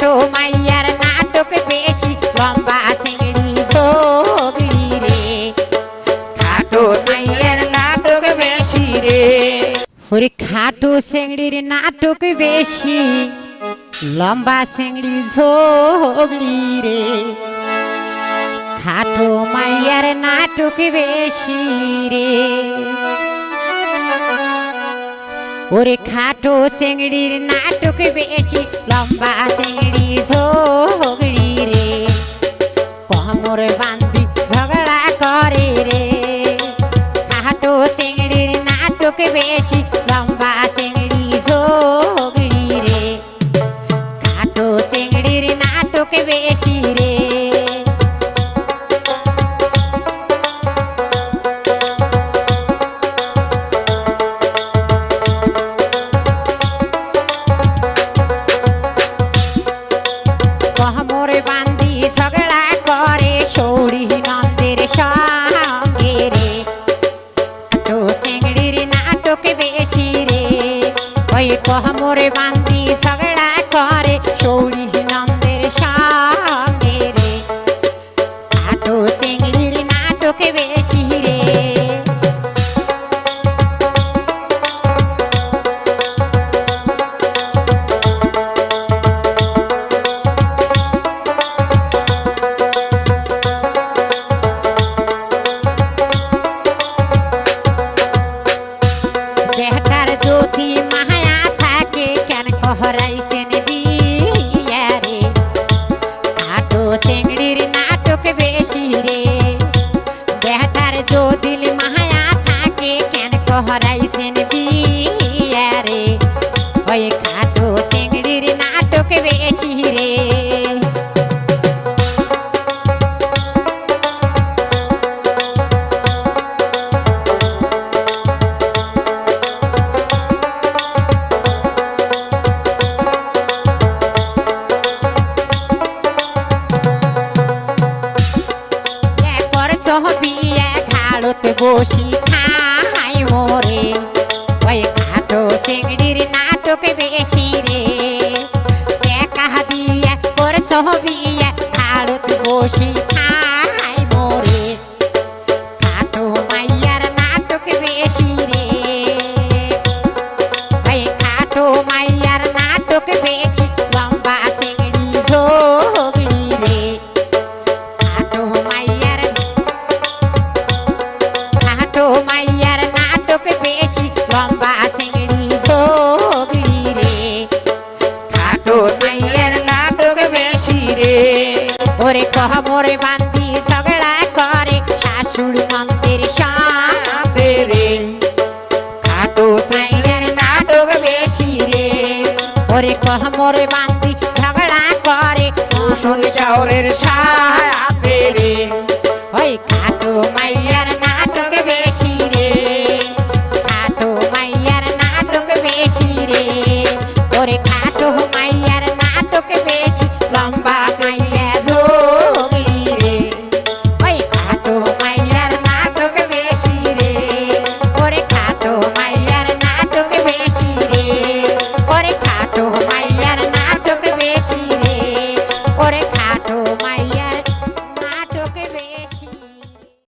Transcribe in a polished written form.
খাটো মাইয়ার নাটক বেশি লম্বা চিংড়ি ঝগড়ি রে খাটো মাইয়ার নাটক বেশি রে ওরে খাটো চিংড়ির নাটক বেশি লম্বা চিংড়ি ঝগড়ি রে খাটো মাইয়ার নাটক বেশি রে ওরে খাটো চিংড়ির নাটক বেশি লম্বা চিংড়ি ঝগড়ি রে কোমর বান্ধি ঝগড়া করে রে খাটো চিংড়ির নাটক বেশি লম্বা চিংড়ি ঝগড়ি রে খাটো চিংড়ির নাটক বেশি রে কোমর বান্ধি ঝগড়া করে সৌরি নন্দের সঙ্গে রে খাটো চিংড়ির নাটক বেশি রে ওই কোমর বান্ধি ঝগড়া করে সৌরি নন্দের সঙ্গে রে খাটো চিংড়ির নাটক বেশি রে বেটার যদি মায়া থাকে কেন কহরাইছেন বিয়া রে খাটো চিংড়ির নাটক বেশি রে বেটার যদি মায়া থাকে কেন কহরাইছেন বিয়া রে ওই খাটো চিংড়ির নাটক বেশি রে বিয়ে ঘাড়তে বসি খাই মোরে ওই খাটো চিংড়ির নাটক বেশি রে টাকা দিয়ে করছ বিয়ে ঘাড়তে বসি খাই মোরে খাটো মাইয়ার নাটক বেশি রে ওই খাটো মাইয়ার নাটক বেশি লম্বা চিংড়ি ঝগড়ি রে খাটো মাইয়ার মাইয়ার নাটক বেশি লম্বা চিংড়ি ঝগড়ি রে খাটো মাইয়ার নাটক বেশি রে ওরে কোমরে বান্ধি ঝগড়া করে শাশুড় নন্দের সঙ্গে রে খাটো মাইয়ার নাটক বেশি রে ওরে কোমরে বান্ধি ঝগড়া করে মশল শহরের